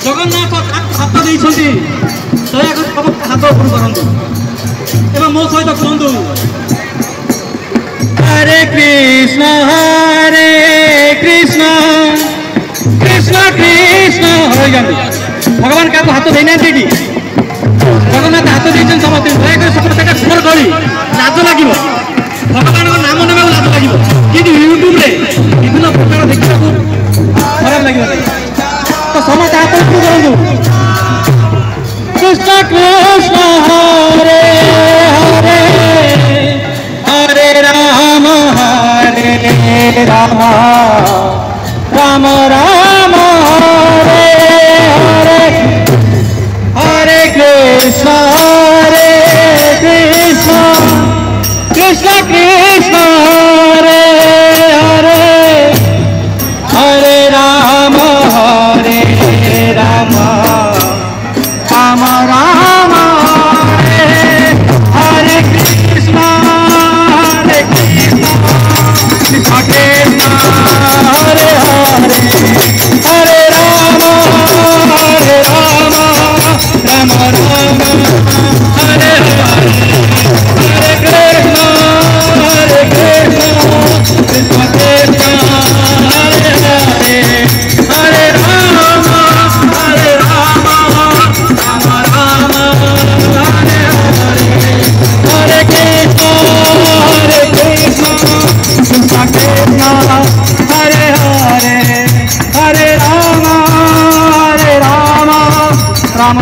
जगन्नाथ हाथ देते दयाकर समस्त हाथ ऊपर करूँ एवं मो सहित कहतु हरे कृष्ण कृष्ण कृष्ण हो जाते भगवान क्या हाथ देना कि जगन्नाथ हाथ देते समस्त दयाकर समस्त घर गली लाज लगे भगवान नाम ना लाज लगे कि यूट्यूब विभिन्न प्रकार देखा खराब लगे तो समस्त हाथ करूँ कृष्ण कृष्ण हरे हरे हरे राम राम राम हरे हरे हरे कृष्ण कृष्ण कृष्ण हरे हरे हरे राम राम राम हरे कृष्ण कृष्ण कृष्ण हरे हरे हरे राम राम राम हरे हरे हरे कृष्ण कृष्ण कृष्ण हरे हरे हरे राम राम